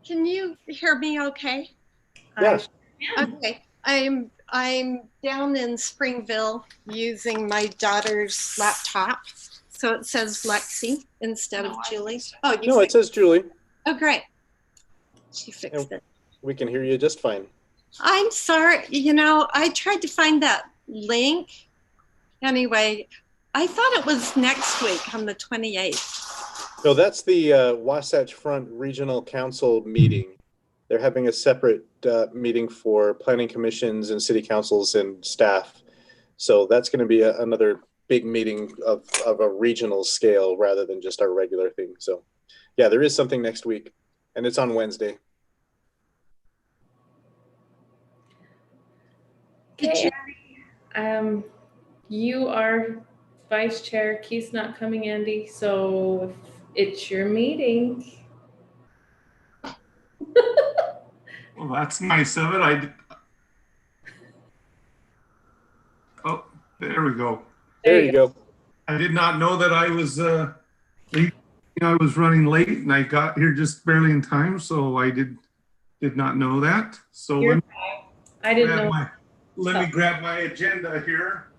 Can you hear me okay? Yes. Okay. I'm down in Springville using my daughter's laptop. So it says Lexi instead of Julie. Oh, No, it says Julie. Oh, great. She fixed it. We can hear you just fine. I'm sorry. You know, I tried to find that link. Anyway, I thought it was next week on the 28th. No, that's the Wasatch Front Regional Council meeting. They're having a separate meeting for planning commissions and city councils and staff. So that's going to be another big meeting of a regional scale rather than just our regular thing. So yeah, there is something next week, and it's on Wednesday. Okay, you are vice chair. Keith's not coming, Andy, so it's your meeting. Well, that's nice of it. Oh, there we go. There you go. I did not know that I was I was running late, and I got here just barely in time, so I did not know that. So I didn't know. Let me grab my agenda here.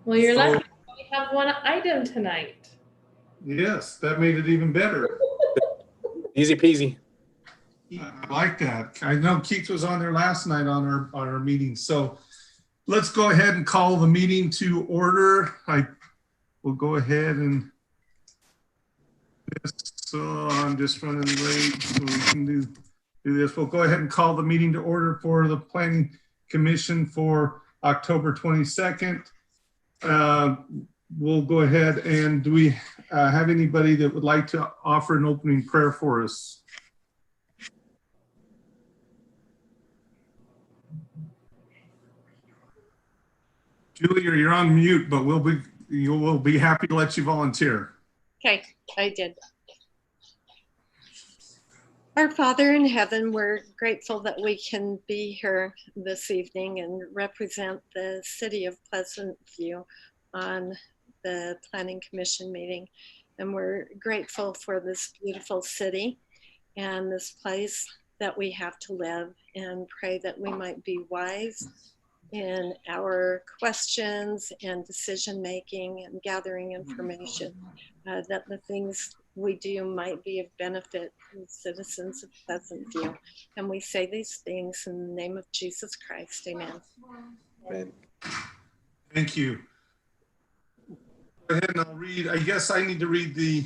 Well, you're lucky we have one item tonight. Yes, that made it even better. Easy peasy. I like that. I know Keith was on there last night on our meeting. So let's go ahead and call the meeting to order. We'll go ahead and so I'm just running late, so we can do this. We'll go ahead and call the meeting to order for the Planning Commission for October 22nd. We'll go ahead and do we have anybody that would like to offer an opening prayer for us? Julie, you're on mute, but we'll be happy to let you volunteer. Okay, I did. Our Father in heaven, we're grateful that we can be here this evening and represent the city of Pleasant View on the Planning Commission meeting. And we're grateful for this beautiful city and this place that we have to live, and pray that we might be wise in our questions and decision making and gathering information, that the things we do might be of benefit to the citizens of Pleasant View. And we say these things in the name of Jesus Christ. Amen. Amen. Thank you. Go ahead and I'll read. I guess I need to read the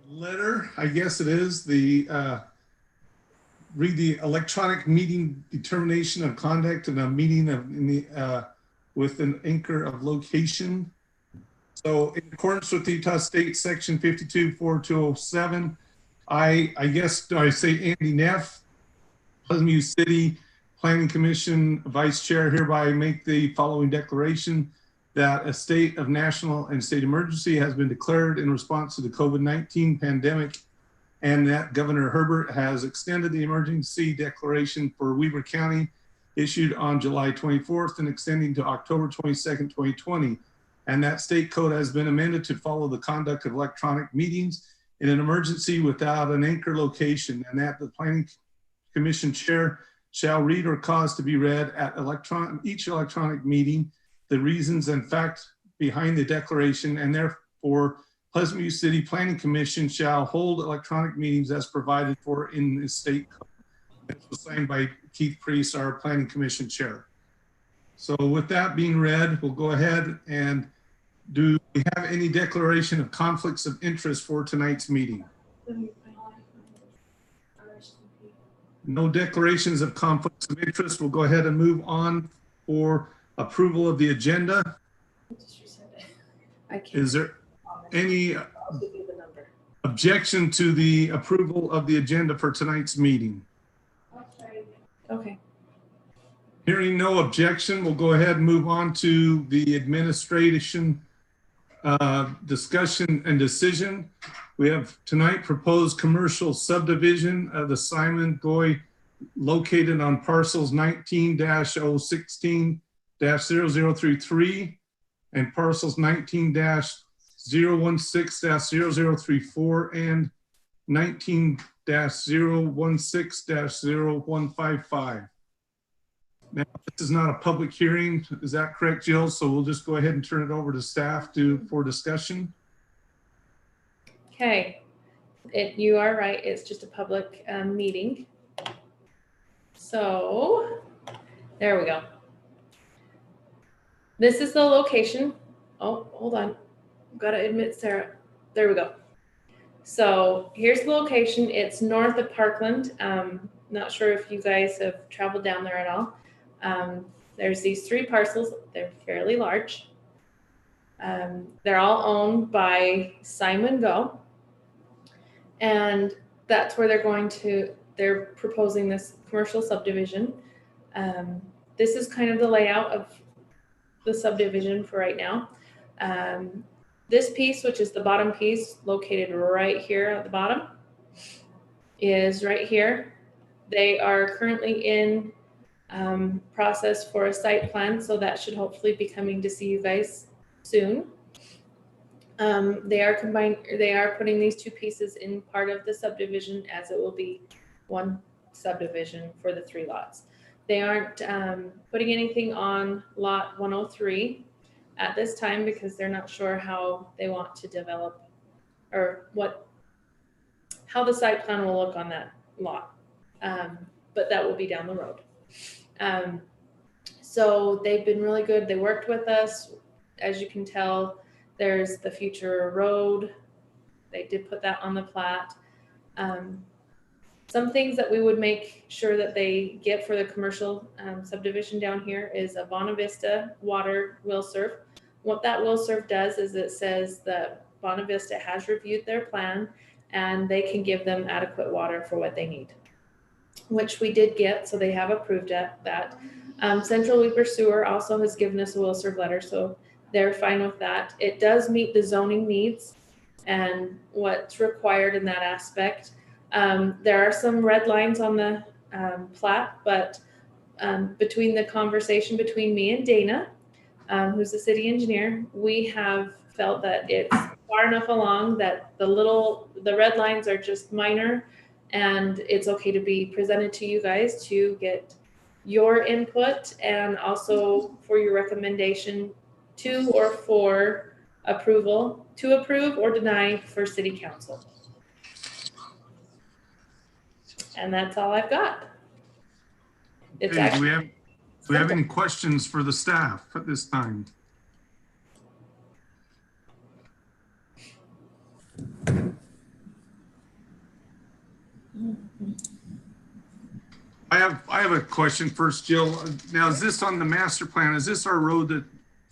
letter. I guess it is read the electronic meeting determination of conduct and a meeting with an anchor of location. So in accordance with the Utah State Section 52.4207, I guess, do I say Andy Neff, Pleasant View City Planning Commission Vice Chair, hereby make the following declaration: that a state of national and state emergency has been declared in response to the COVID-19 pandemic, and that Governor Herbert has extended the emergency declaration for Weber County, issued on July 24th and extending to October 22nd, 2020. And that state code has been amended to follow the conduct of electronic meetings in an emergency without an anchor location, and that the Planning Commission Chair shall read or cause to be read at each electronic meeting the reasons and facts behind the declaration, and therefore Pleasant View City Planning Commission shall hold electronic meetings as provided for in the state code. It was signed by Keith Priest, our Planning Commission Chair. So with that being read, we'll go ahead and do we have any declaration of conflicts of interest for tonight's meeting? No declarations of conflicts of interest. We'll go ahead and move on for approval of the agenda. Is there any objection to the approval of the agenda for tonight's meeting? Okay. Hearing no objection, we'll go ahead and move on to the administration discussion and decision. We have tonight proposed commercial subdivision of the Simon Goy located on parcels 19-016-0033 and parcels 19-016-0034 and 19-016-0155. Now, this is not a public hearing. Is that correct, Jill? So we'll just go ahead and turn it over to staff for discussion. Okay, you are right. It's just a public meeting. So there we go. This is the location. Oh, hold on. Gotta admit, Sarah. There we go. So here's the location. It's north of Parkland. Not sure if you guys have traveled down there at all. There's these 3 parcels. They're fairly large. They're all owned by Simon Go. And that's where they're proposing this commercial subdivision. This is kind of the layout of the subdivision for right now. This piece, which is the bottom piece, located right here at the bottom, is right here. They are currently in process for a site plan, so that should hopefully be coming to see you guys soon. They are putting these 2 pieces in part of the subdivision, as it will be one subdivision for the 3 lots. They aren't putting anything on lot 103 at this time because they're not sure how they want to develop or how the site plan will look on that lot. But that will be down the road. So they've been really good. They worked with us. As you can tell, there's the future road. They did put that on the plat. Some things that we would make sure that they get for the commercial subdivision down here is a Bonavista water will serve. What that will serve does is it says that Bonavista has reviewed their plan and they can give them adequate water for what they need, which we did get, so they have approved that. Central Weaver Sewer also has given us a will serve letter, so they're fine with that. It does meet the zoning needs and what's required in that aspect. There are some red lines on the plat, but between the conversation between me and Dana, who's the city engineer, we have felt that it's far enough along that the red lines are just minor, and it's okay to be presented to you guys to get your input and also for your recommendation to or for approval, to approve or deny for city council. And that's all I've got. It's Okay, actually do we have any questions for the staff at this time? I have a question first, Jill. Now, is this on the master plan? Is this our road that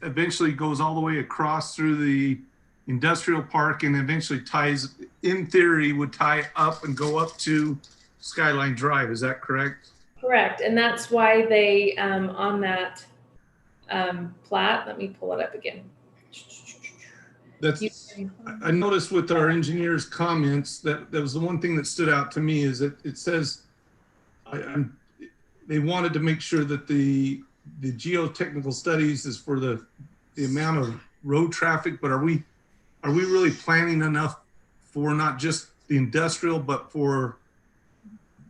eventually goes all the way across through the industrial park and eventually ties, in theory, would tie up and go up to Skyline Drive? Is that correct? correct. And that's why they, on that plat, let me pull it up again. I noticed with our engineer's comments that was the one thing that stood out to me is that it says they wanted to make sure that the geotechnical studies is for the amount of road traffic, but are we really planning enough for not just the industrial, but for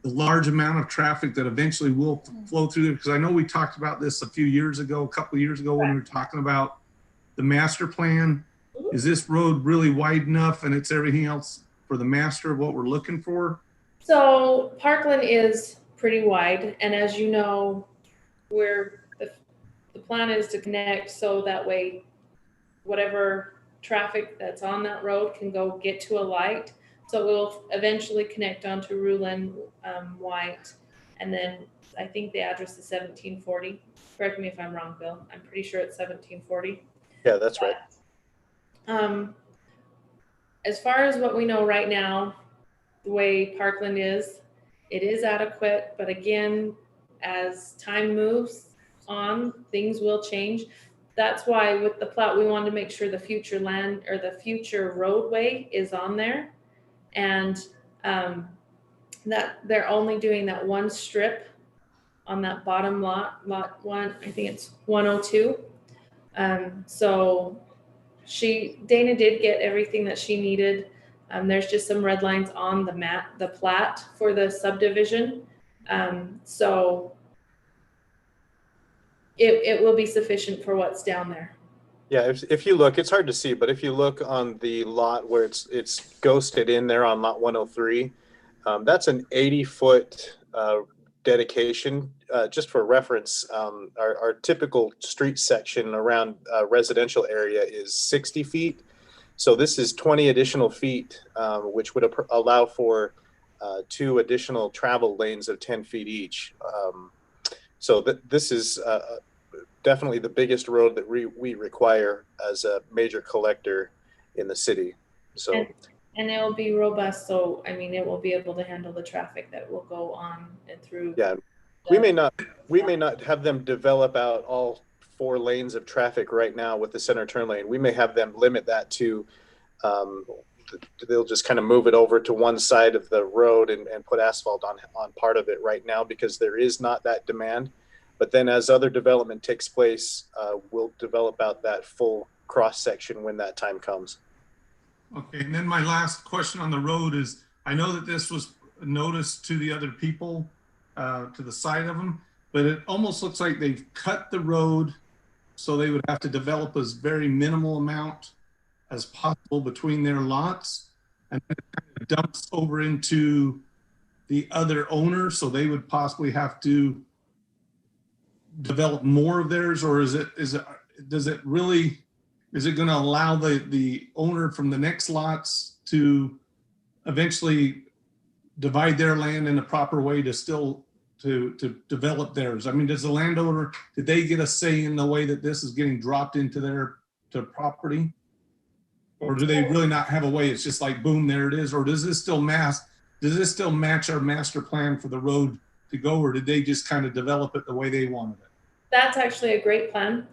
the large amount of traffic that eventually will flow through there? Because I know we talked about this a couple of years ago when we were talking about the master plan. Is this road really wide enough and it's everything else for the master of what we're looking for? So Parkland is pretty wide, and as you know, the plan is to connect so that way whatever traffic that's on that road can go get to a light. So we'll eventually connect onto Rulin White, and then I think the address is 1740. Correct me if I'm wrong, Bill. I'm pretty sure it's 1740. Yeah, that's right. As far as what we know right now, the way Parkland is, it is adequate, but again, as time moves on, things will change. That's why with the plat, we wanted to make sure the future land or the future roadway is on there, and that they're only doing that one strip on that bottom lot one, I think it's 102. So Dana did get everything that she needed. There's just some red lines on the plat for the subdivision. So it will be sufficient for what's down there. Yeah, if you look, it's hard to see, but if you look on the lot where it's ghosted in there on lot 103, that's an 80-foot dedication. Just for reference, our typical street section around a residential area is 60 feet. So this is 20 additional feet, which would allow for 2 additional travel lanes of 10 feet each. So this is definitely the biggest road that we require as a major collector in the city. So, and it will be robust. So, I mean, it will be able to handle the traffic that will go on and through. yeah, we may not have them develop out all 4 lanes of traffic right now with the center turn lane. We may have them limit that to, they'll just kind of move it over to one side of the road and put asphalt on part of it right now, because there is not that demand. But then as other development takes place, we'll develop out that full cross section when that time comes. Okay, and then my last question on the road is, I know that this was noticed to the other people, to the side of them, but it almost looks like they've cut the road so they would have to develop as very minimal amount as possible between their lots, and then it kind of dumps over into the other owner, so they would possibly have to develop more of theirs, or is it going to allow the owner from the next lots to eventually divide their land in a proper way to still to develop theirs? I mean, does the landowner, did they get a say in the way that this is getting dropped into their property? Or do they really not have a way? It's just like, boom, there it is. Or does this still match our master plan for the road to go? Or did they just kind of develop it the way they wanted it? That's actually a great plan,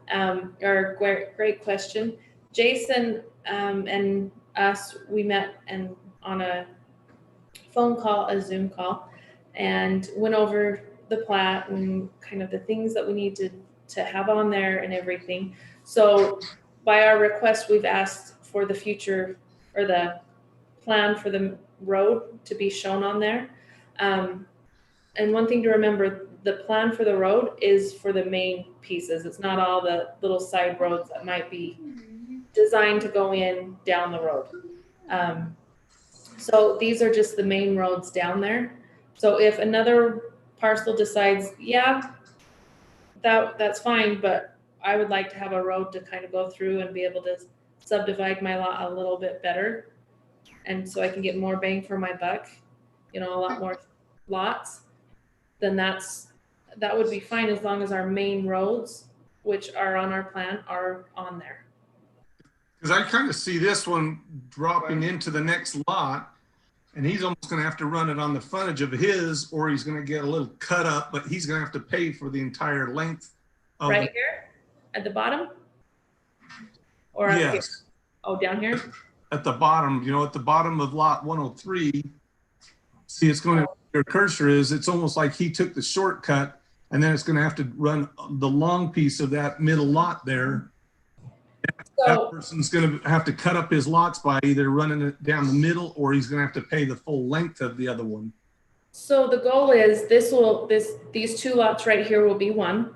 or great question. Jason and us, we met and on a phone call, a Zoom call, and went over the plat and kind of the things that we need to have on there and everything. So by our request, we've asked for the future, or the plan for the road to be shown on there. And one thing to remember, the plan for the road is for the main pieces. It's not all the little side roads that might be designed to go in down the road. So these are just the main roads down there. So if another parcel decides, yeah, that's fine, but I would like to have a road to kind of go through and be able to subdivide my lot a little bit better, and so I can get more bang for my buck, a lot more lots, then that would be fine, as long as our main roads, which are on our plan, are on there. Because I kind of see this one dropping into the next lot, and he's almost going to have to run it on the frontage of his, or he's going to get a little cut up, but he's going to have to pay for the entire length of right here at the bottom, or up here? Oh, down here at the bottom, at the bottom of lot 103. See, it's going to, your cursor is, it's almost like he took the shortcut, and then it's going to have to run the long piece of that middle lot there. That person's going to have to cut up his lots by either running it down the middle, or he's going to have to pay the full length of the other one. So the goal is these 2 lots right here will be one.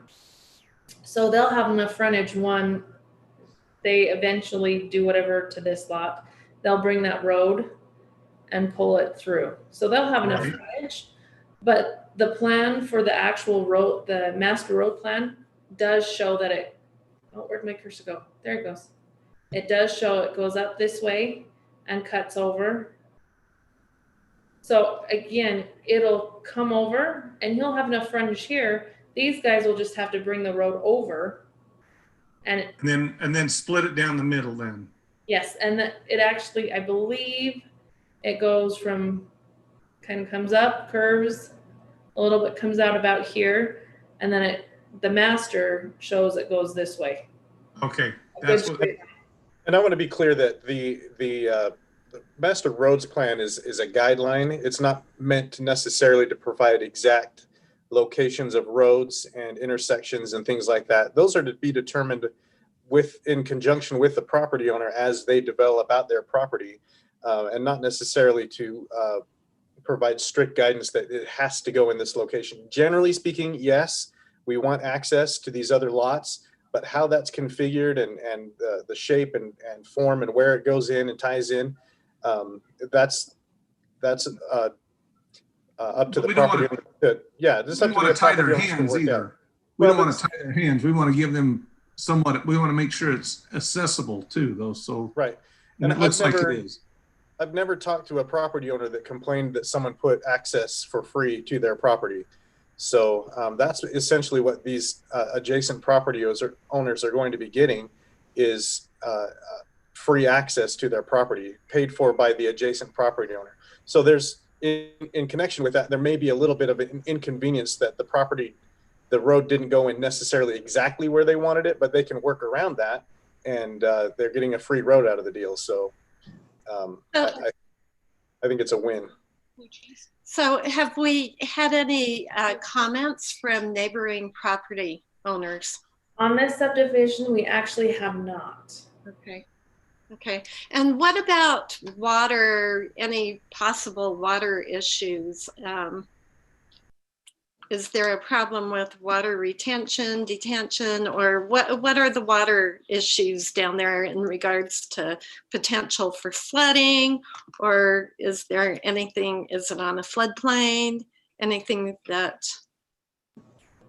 So they'll have enough frontage. One, they eventually do whatever to this lot, they'll bring that road and pull it through. So they'll have enough frontage, but the plan for the actual road, the master road plan, does show that where'd my cursor go? There it goes. It does show it goes up this way and cuts over. So again, it'll come over and he'll have enough frontage here. These guys will just have to bring the road over and then split it down the middle then. Yes, and it actually, I believe it goes from, kind of comes up, curves a little bit, comes out about here, and then the master shows it goes this way. Okay, that's what. And I want to be clear that the master roads plan is a guideline. It's not meant necessarily to provide exact locations of roads and intersections and things like that. Those are to be determined in conjunction with the property owner as they develop out their property, and not necessarily to provide strict guidance that it has to go in this location. Generally speaking, yes, we want access to these other lots, but how that's configured and the shape and form and where it goes in and ties in, that's up to But the property owner. Yeah, just We up don't to want the to tie their property owners to hands work out. either. We don't Well, want to tie their hands. We want to give them somewhat, we want to make sure it's accessible too, though. So, Right. and it looks like it is. I've never talked to a property owner that complained that someone put access for free to their property. So that's essentially what these adjacent property owners are going to be getting is free access to their property paid for by the adjacent property owner. So there's in connection with that, there may be a little bit of an inconvenience that the road didn't go in necessarily exactly where they wanted it, but they can work around that, and they're getting a free road out of the deal. So I think it's a win. So have we had any comments from neighboring property owners? On this subdivision, we actually have not. Okay. Okay. And what about water, any possible water issues? Is there a problem with water retention, detention, or what are the water issues down there in regards to potential for flooding? Or is there anything, is it on a floodplain? Anything that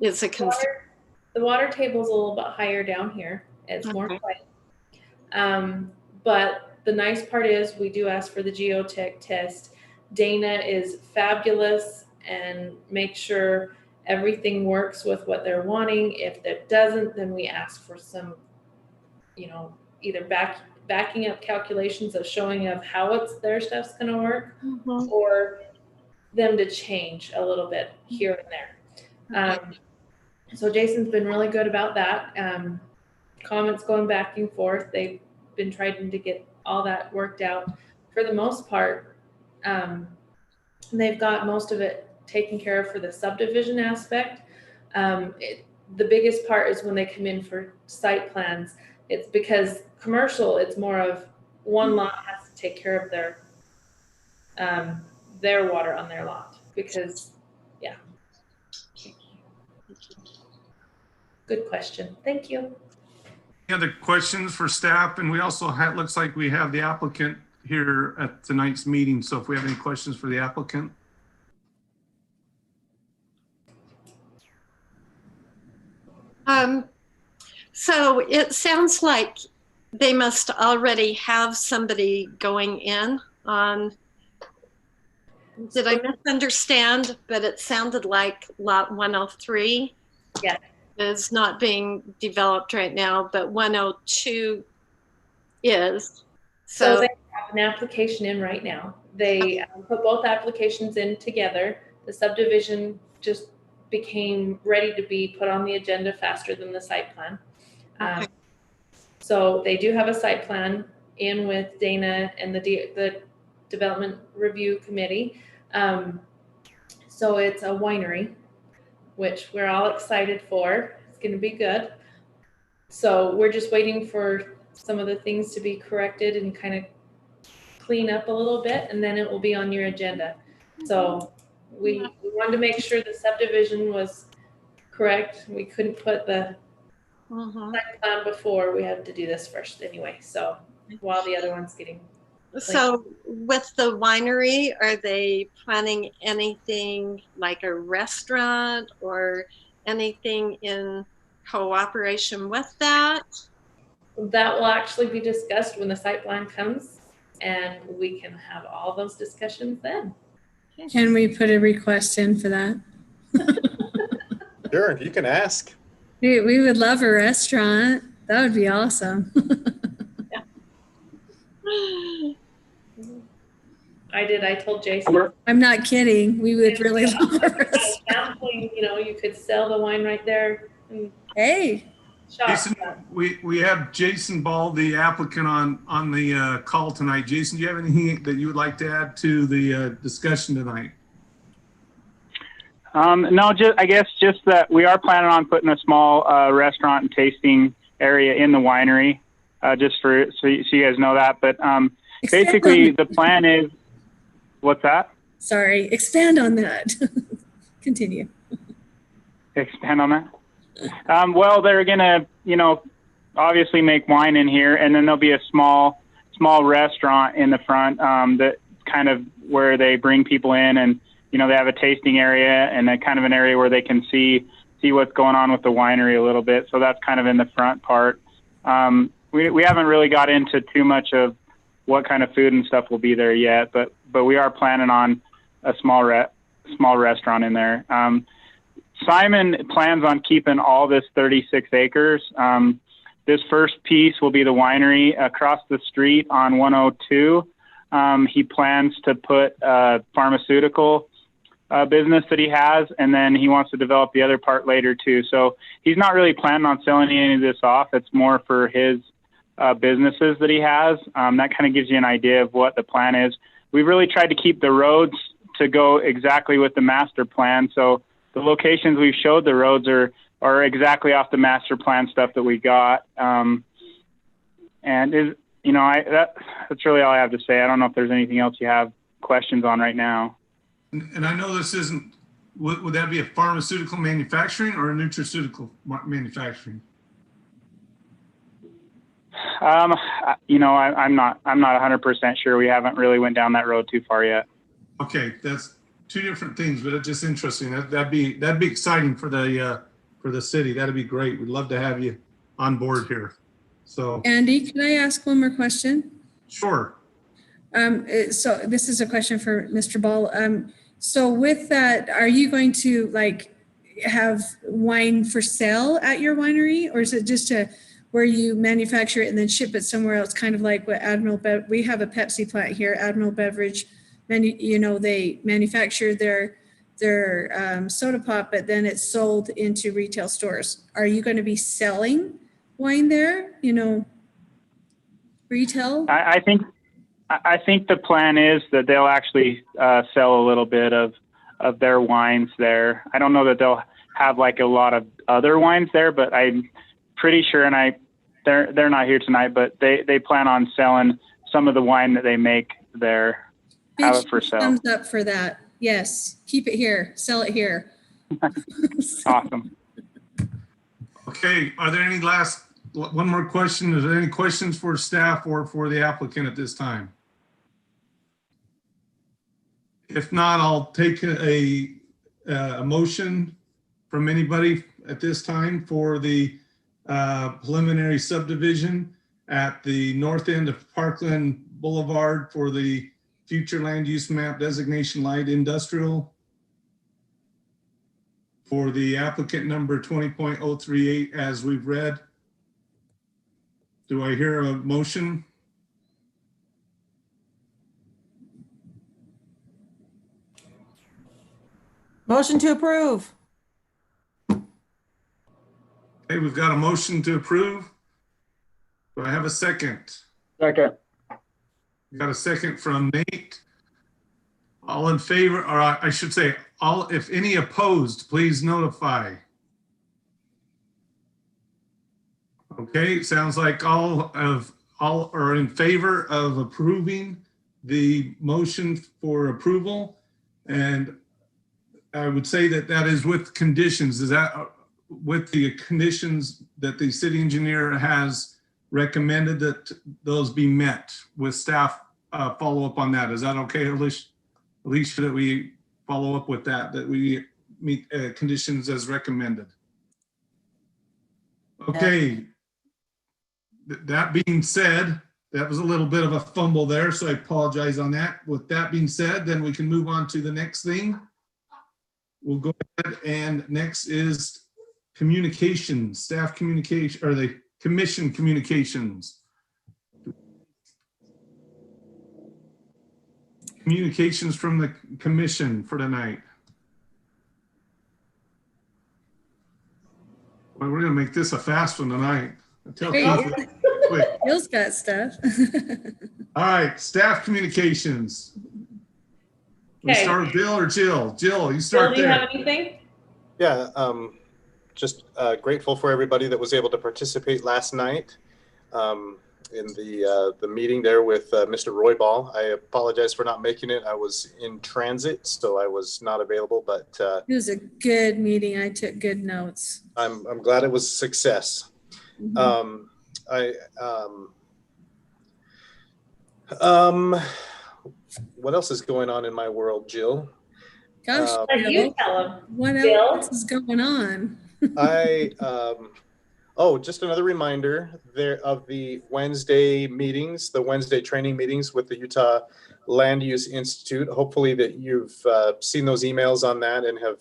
is a concern? The water table's a little bit higher down here. It's more quiet. But the nice part is we do ask for the geotech test. Dana is fabulous and make sure everything works with what they're wanting. If that doesn't, then we ask for some, either backing up calculations of showing of how their stuff's going to work, or them to change a little bit here and there. So Jason's been really good about that. Comments going back and forth. They've been trying to get all that worked out. For the most part, they've got most of it taken care of for the subdivision aspect. The biggest part is when they come in for site plans. It's because commercial, it's more of one lot has to take care of their water on their lot because, yeah. Good question. Thank you. Any other questions for staff? And we also have, looks like we have the applicant here at tonight's meeting. So if we have any questions for the applicant. So it sounds like they must already have somebody going in on, did I misunderstand? But it sounded like lot 103 is not being developed right now, but 102 is. So they have an application in right now. They put both applications in together. The subdivision just became ready to be put on the agenda faster than the site plan. So they do have a site plan in with Dana and the Development Review Committee. So it's a winery, which we're all excited for. It's going to be good. So we're just waiting for some of the things to be corrected and kind of clean up a little bit, and then it will be on your agenda. So we wanted to make sure the subdivision was correct. We couldn't put the site plan before. We had to do this first anyway. So while the other one's getting. So with the winery, are they planning anything like a restaurant or anything in cooperation with that? That will actually be discussed when the site plan comes, and we can have all those discussions then. Can we put a request in for that? Sure, you can ask. We would love a restaurant. That would be awesome. I told Jason. I'm not kidding. We would really love a restaurant. You could sell the wine right there. And Hey. shop. Jason, we have Jason Ball, the applicant on the call tonight. Jason, do you have anything that you would like to add to the discussion tonight? No, I guess just that we are planning on putting a small restaurant and tasting area in the winery, just so you guys know that. But Expand basically, on the plan is, what's that? Sorry, expand on that. Continue. Expand on that? Well, they're gonna, obviously make wine in here, and then there'll be a small restaurant in the front that kind of where they bring people in, and they have a tasting area and a kind of an area where they can see what's going on with the winery a little bit. So that's kind of in the front part. We haven't really got into too much of what kind of food and stuff will be there yet, but we are planning on a small restaurant in there. Simon plans on keeping all this 36 acres. This first piece will be the winery across the street on 102. He plans to put a pharmaceutical business that he has, and then he wants to develop the other part later too. So he's not really planning on selling any of this off. It's more for his businesses that he has. That kind of gives you an idea of what the plan is. We've really tried to keep the roads to go exactly with the master plan. So the locations we've showed the roads are exactly off the master plan stuff that we got. And that's really all I have to say. I don't know if there's anything else you have questions on right now. And I know this isn't, would that be a pharmaceutical manufacturing or a nutraceutical manufacturing? I'm not 100% sure. We haven't really went down that road too far yet. Okay, that's two different things, but it's just interesting. That'd be exciting for the city. That'd be great. We'd love to have you on board here. So Andy, can I ask one more question? sure. So this is a question for Mr. Ball. So with that, are you going to have wine for sale at your winery, or is it just where you manufacture it and then ship it somewhere else? Kind of like what we have a Pepsi plant here, Admiral Beverage. They manufacture their soda pop, but then it's sold into retail stores. Are you going to be selling wine there? Retail? I think the plan is that they'll actually sell a little bit of their wines there. I don't know that they'll have a lot of other wines there, but I'm pretty sure, and they're not here tonight, but they plan on selling some of the wine that they make there. Have it for sale. Thumbs up for that. Yes, keep it here, sell it here. Awesome. Okay, are there one more question? Is there any questions for staff or for the applicant at this time? If not, I'll take a motion from anybody at this time for the preliminary subdivision at the north end of Parkland Boulevard for the future land use map designation light industrial for the applicant number 20.038 as we've read. Do I hear a motion? Motion to approve. Okay, we've got a motion to approve. Do I have a second? Second. We got a second from Nate. All in favor, or I should say, if any opposed, please notify. Okay, sounds like all are in favor of approving the motion for approval. And I would say that is with conditions. Is that with the conditions that the city engineer has recommended that those be met with staff follow up on that? Is that okay, Alicia, that we follow up with that we meet conditions as recommended? Okay. That being said, that was a little bit of a fumble there, so I apologize on that. With that being said, then we can move on to the next thing. We'll go ahead, and next is communication, staff communication, or the commission communications. Communications from the commission for tonight. Well, we're gonna make this a fast one tonight. Bill's got stuff. All right, staff communications. We Okay. start with Bill or Jill? Jill, you start Bill, do you there. have anything? Yeah, just grateful for everybody that was able to participate last night in the meeting there with Mr. Roybal. I apologize for not making it. I was in transit, so I was not available, but It was a good meeting. I took good notes. I'm glad it was a success. Mhm. What else is going on in my world, Jill? Gosh, But you Bill, tell them. what Bill? else is going on? Just another reminder there of the Wednesday meetings, the Wednesday training meetings with the Utah Land Use Institute. Hopefully that you've seen those emails on that and have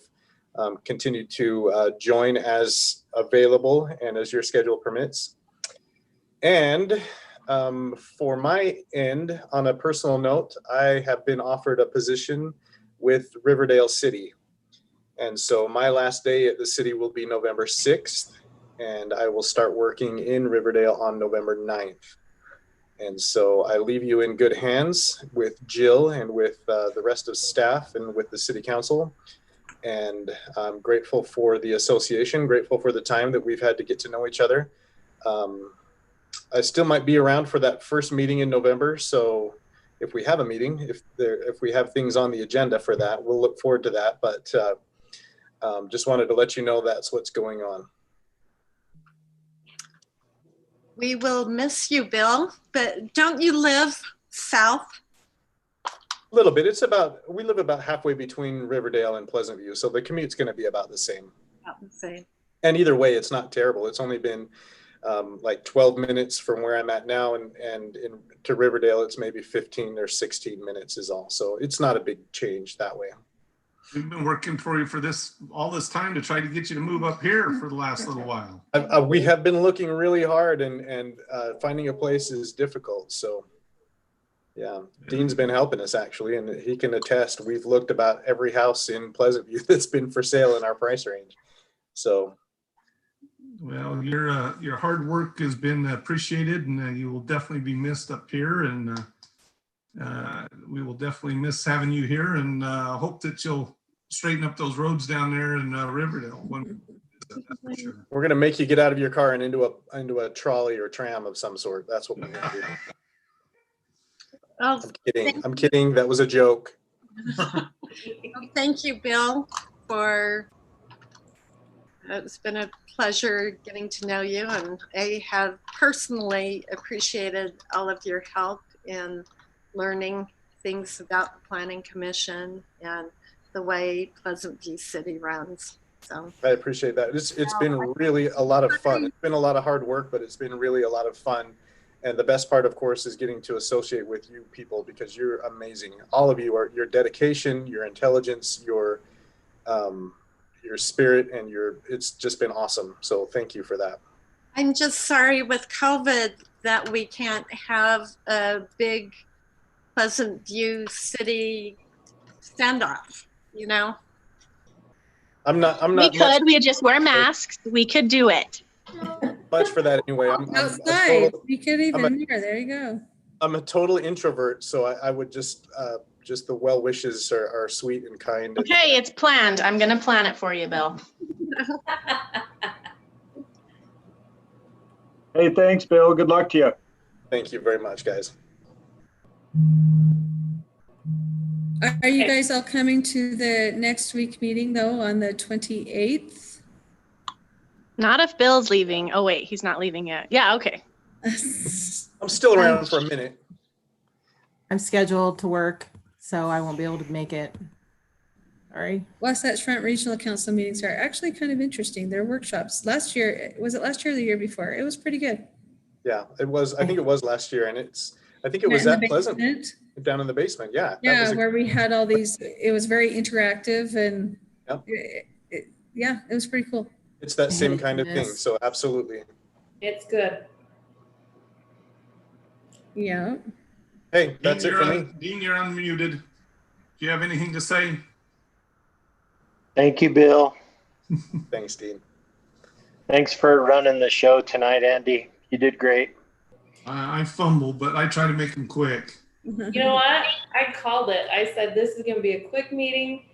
continued to join as available and as your schedule permits. And for my end, on a personal note, I have been offered a position with Riverdale City. And so my last day at the city will be November 6th, and I will start working in Riverdale on November 9th. And so I leave you in good hands with Jill and with the rest of staff and with the city council. And I'm grateful for the association, grateful for the time that we've had to get to know each other. I still might be around for that first meeting in November. So if we have a meeting, if we have things on the agenda for that, we'll look forward to that. But just wanted to let you know that's what's going on. We will miss you, Bill, but don't you live south? A little bit. We live about halfway between Riverdale and Pleasant View. So the commute's going to be about the same. About the same. And either way, it's not terrible. It's only been like 12 minutes from where I'm at now. And to Riverdale, it's maybe 15 or 16 minutes is all. So it's not a big change that way. We've been working for you for all this time to try to get you to move up here for the last little while. We have been looking really hard and finding a place is difficult. So yeah, Dean's been helping us actually, and he can attest. We've looked about every house in Pleasant View that's been for sale in our price range. So. Well, your hard work has been appreciated, and you will definitely be missed up here. And we will definitely miss having you here, and hope that you'll straighten up those roads down there in Riverdale. That's for sure. We're gonna make you get out of your car and into a trolley or tram of some sort. That's what we're gonna do. Oh, I'm kidding. That was a joke. thank you, Bill, it's been a pleasure getting to know you, and I have personally appreciated all of your help in learning things about the Planning Commission and the way Pleasant View City runs. So I appreciate that. It's been really a lot of fun. It's been a lot of hard work, but it's been really a lot of fun. And the best part, of course, is getting to associate with you people because you're amazing. All of you are your dedication, your intelligence, your spirit, and it's just been awesome. So thank you for that. I'm just sorry with COVID that we can't have a big Pleasant View City standoff, you know? I'm not We just wear masks. We could do it. much for that anyway. Outside, we could even here. There you go. I'm a total introvert, so I would just the well wishes are sweet and kind. Okay, it's planned. I'm going to plan it for you, Bill. Hey, thanks, Bill. Good luck to you. Thank you very much, guys. Are you guys all coming to the next week meeting though on the 28th? Not if Bill's leaving. Oh, wait, he's not leaving yet. Yeah, okay. I'm still around for a minute. I'm scheduled to work, so I won't be able to make it. Sorry. Wasatch Front Regional Council meetings are actually kind of interesting. They're workshops. Last year, was it last year or the year before? It was pretty good. Yeah, it was. I think it was last year, and I think it was at Pleasant, down in the basement. Yeah. Yeah, where we had all these. It was very interactive, and Yep. It was pretty cool. It's that same kind of thing. So absolutely. It's good. Yeah. Hey, that's it for me. Dean, you're unmuted. Do you have anything to say? Thank you, Bill. Thanks, Dean. Thanks for running the show tonight, Andy. You did great. I fumbled, but I try to make them quick. You know what? I called it. I said, this is going to be a quick meeting.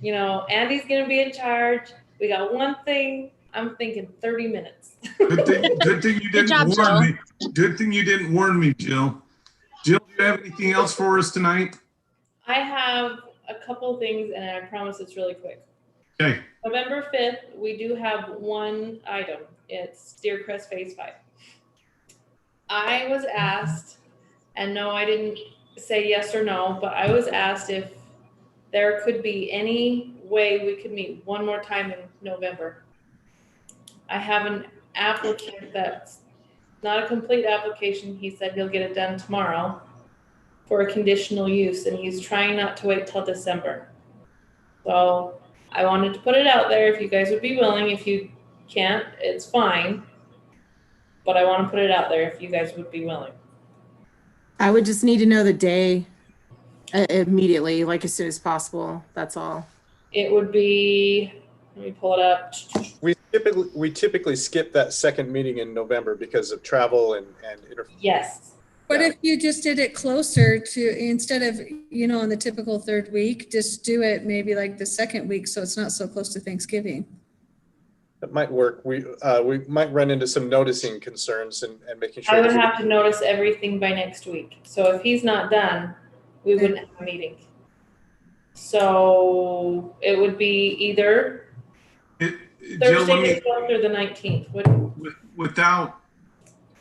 You know, Andy's going to be in charge. We got one thing. I'm thinking 30 minutes. Good thing you Good didn't job, warn me. Good thing you didn't warn me, Jill. Jill, do you have anything else for us tonight? I have a couple things, and I promise it's really quick. Okay. November 5th, we do have one item. It's Deer Crest Phase 5. I was asked, and no, I didn't say yes or no, but I was asked if there could be any way we could meet one more time in November. I have an applicant that's not a complete application. He said he'll get it done tomorrow for a conditional use, and he's trying not to wait till December. So I wanted to put it out there if you guys would be willing. If you can't, it's fine. But I want to put it out there if you guys would be willing. I would just need to know the day immediately, like as soon as possible. That's all. It would be, let me pull it up. We typically skip that second meeting in November because of travel and Yes. What Yeah. if you just did it closer to, instead of, on the typical third week, just do it maybe like the second week so it's not so close to Thanksgiving? That might work. We might run into some noticing concerns and making sure. I would have to notice everything by next week. So if he's not done, we wouldn't have a meeting. So it would be either Jill, Thursday let me, the 12th or the 19th. without,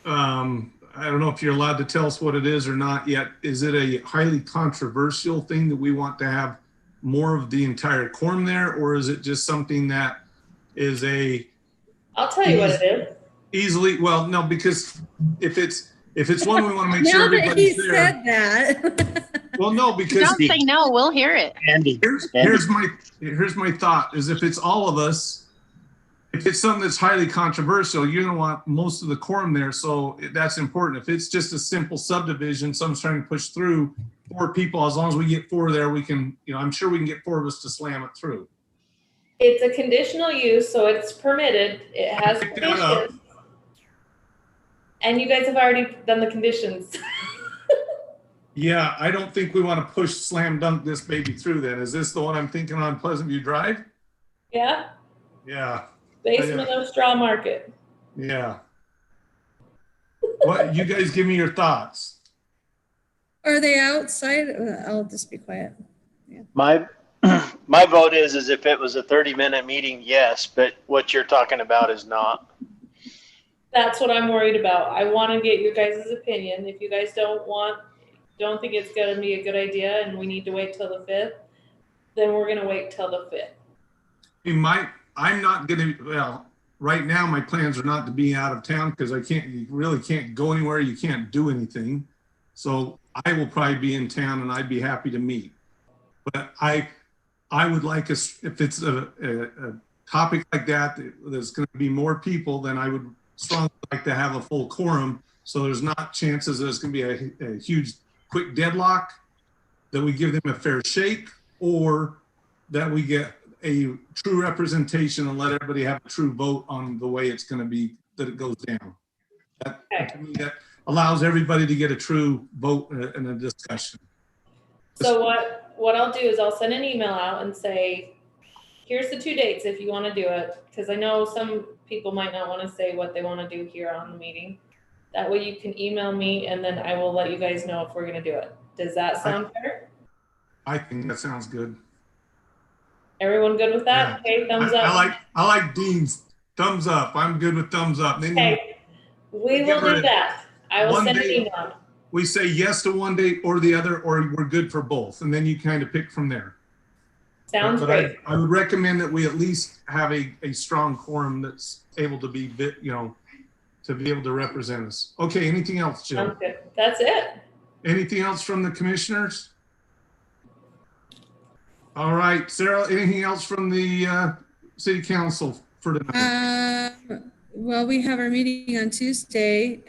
I don't know if you're allowed to tell us what it is or not yet. Is it a highly controversial thing that we want to have more of the entire quorum there? Or is it just something that is I'll tell you what it is. easily, well, no, because if it's one, we want to make sure Now that he everybody's there. said that. Well, no, because Don't say no, we'll hear it. Andy, here's my thought is if it's all of us, if it's something that's highly controversial, you're going to want most of the quorum there. So that's important. If it's just a simple subdivision, someone's trying to push through 4 people, as long as we get 4 there, we can, I'm sure we can get 4 of us to slam it through. It's a conditional use, so it's permitted. It has Pick that up. conditions. And you guys have already done the conditions. Yeah, I don't think we want to push slam dunk this baby through then. Is this the one I'm thinking on Pleasant View Drive? Yeah? Yeah, Basement of Straw Market. yeah. What, you guys give me your thoughts. Are they outside? I'll just be quiet. my vote is if it was a 30-minute meeting, yes, but what you're talking about is not. That's what I'm worried about. I want to get your guys' opinion. If you guys don't think it's going to be a good idea and we need to wait till the 5th, then we're going to wait till the 5th. I'm not going to, well, right now my plans are not to be out of town because you really can't go anywhere. You can't do anything. So I will probably be in town and I'd be happy to meet. But I would like us, if it's a topic like that, there's going to be more people, then I would strongly like to have a full quorum. So there's not chances there's going to be a huge quick deadlock, that we give them a fair shake, or that we get a true representation and let everybody have a true vote on the way it's going to be, that it goes down. To me, that allows everybody to get a true vote and a discussion. So what I'll do is I'll send an email out and say, here's the 2 dates if you want to do it. Because I know some people might not want to say what they want to do here on the meeting. That way you can email me and then I will let you guys know if we're going to do it. Does that sound fair? I think that sounds good. Everyone good with that? Yeah. Okay, thumbs up. I like Dean's thumbs up. I'm good with thumbs up. Then Okay, we will do that. I will send an email. we say yes to one date or the other, or we're good for both, and then you kind of pick from there. Sounds But great. I would recommend that we at least have a strong quorum that's able to be to be able to represent us. Okay, anything else, Jill? Sounds good. That's it. Anything else from the commissioners? All right, Sarah, anything else from the city council for tonight? Well, we have our meeting on Tuesday.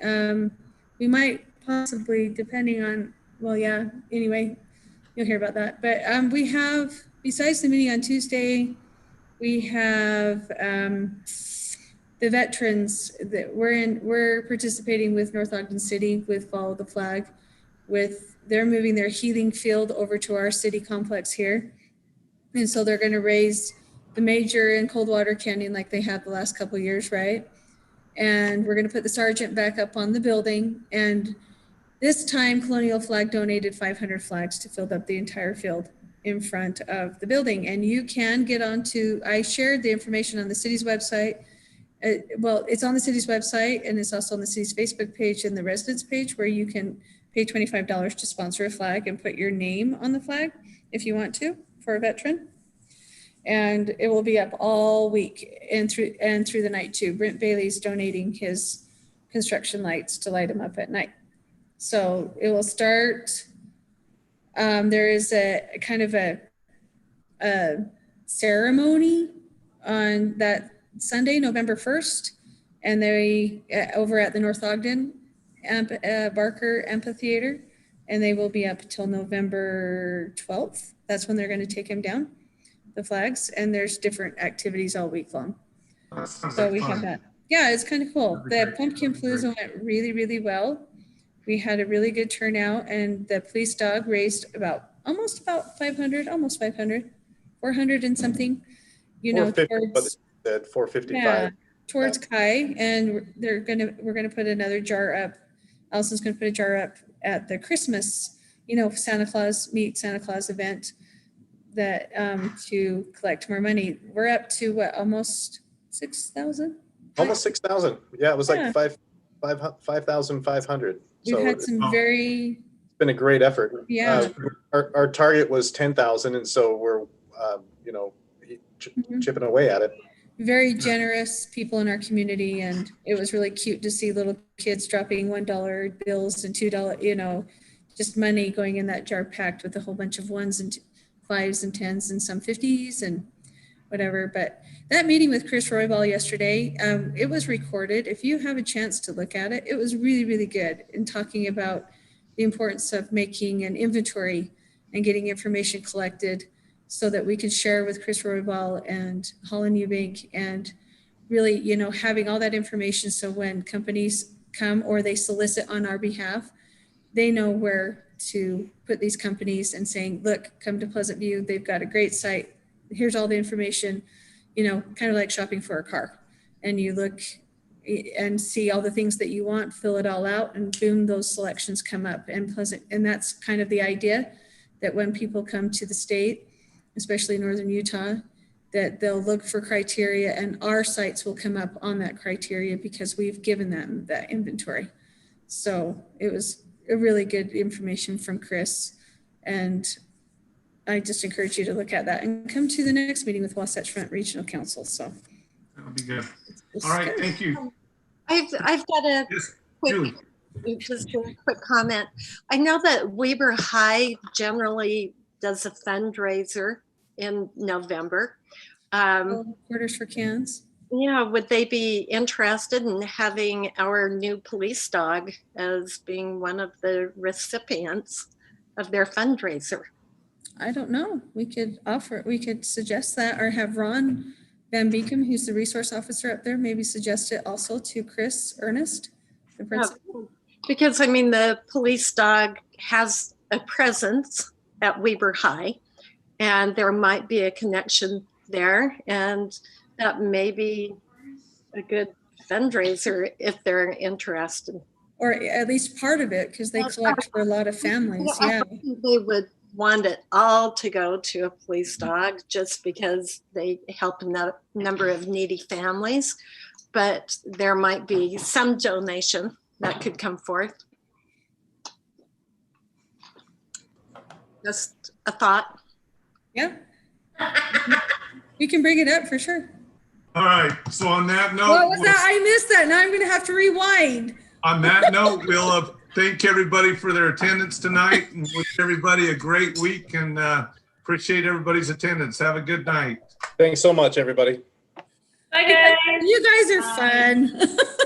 We might possibly, depending on, well, yeah, anyway, you'll hear about that. But we have, besides the meeting on Tuesday, we have the veterans that we're participating with North Ogden City with Follow the Flag. They're moving their healing field over to our city complex here. And so they're going to raise the major in Coldwater Canyon like they have the last couple of years, right? And we're going to put the sergeant back up on the building. And this time, Colonial Flag donated 500 flags to fill up the entire field in front of the building. And you can get onto, I shared the information on the city's website. Well, it's on the city's website, and it's also on the city's Facebook page and the residents page, where you can pay $25 to sponsor a flag and put your name on the flag if you want to, for a veteran. And it will be up all week and through the night too. Brent Bailey's donating his construction lights to light them up at night. So it will start. There is a kind of a ceremony on that Sunday, November 1st, and they over at the North Ogden Barker Amphitheater, and they will be up till November 12th. That's when they're going to take him down, the flags, and there's different activities all week long. So we have that. Yeah, it's kind of cool. The pumpkin palooza went really, really well. We had a really good turnout, and the police dog raised almost 500, 400 and something, you know, towards 455. Yeah, towards Kai, and we're gonna put another jar up. Allison's gonna put a jar up at the Christmas, you know, Meet Santa Claus event that to collect more money. We're up to what, almost 6,000? Almost 6,000. Yeah, it was like 5,500. We've had some it's been a great effort. Yeah. Our target was 10,000, and so we're chipping away at it. Very generous people in our community, and it was really cute to see little kids dropping $1 bills and $2, you know, just money going in that jar packed with a whole bunch of ones and fives and tens and some 50s and whatever. But that meeting with Chris Roybal yesterday, it was recorded. If you have a chance to look at it, it was really, really good in talking about the importance of making an inventory and getting information collected so that we can share with Chris Roybal and Holland Eubank, and really, you know, having all that information so when companies come or they solicit on our behalf, they know where to put these companies and saying, look, come to Pleasant View. They've got a great site. Here's all the information, you know, kind of like shopping for a car. And you look and see all the things that you want, fill it all out, and boom, those selections come up. And that's kind of the idea, that when people come to the state, especially Northern Utah, that they'll look for criteria, and our sites will come up on that criteria because we've given them that inventory. So it was a really good information from Chris, and I just encourage you to look at that and come to the next meeting with Wasatch Front Regional Council. So That'll be good. All right, thank you. I've got a Yes, quick, Julie. just a quick comment. I know that Weber High generally does a fundraiser in November. Quarters for Cans. Yeah, would they be interested in having our new police dog as being one of the recipients of their fundraiser? I don't know. We could suggest that, or have Ron Van Beekum, who's the resource officer up there, maybe suggest it also to Chris Ernest, the principal. Because I mean, the police dog has a presence at Weber High, and there might be a connection there, and that may be a good fundraiser if they're interested. Or at least part of it, because they collect for a lot of families. Yeah. I think they would want it all to go to a police dog just because they help a number of needy families, but there might be some donation that could come forth. Just a thought. Yeah. We can bring it up for sure. All right, so on that note. What was that? I missed that. Now I'm going to have to rewind. On that note, we'll thank everybody for their attendance tonight, and wish everybody a great week, and appreciate everybody's attendance. Have a good night. Thanks so much, everybody. Bye, guys. You guys are fun.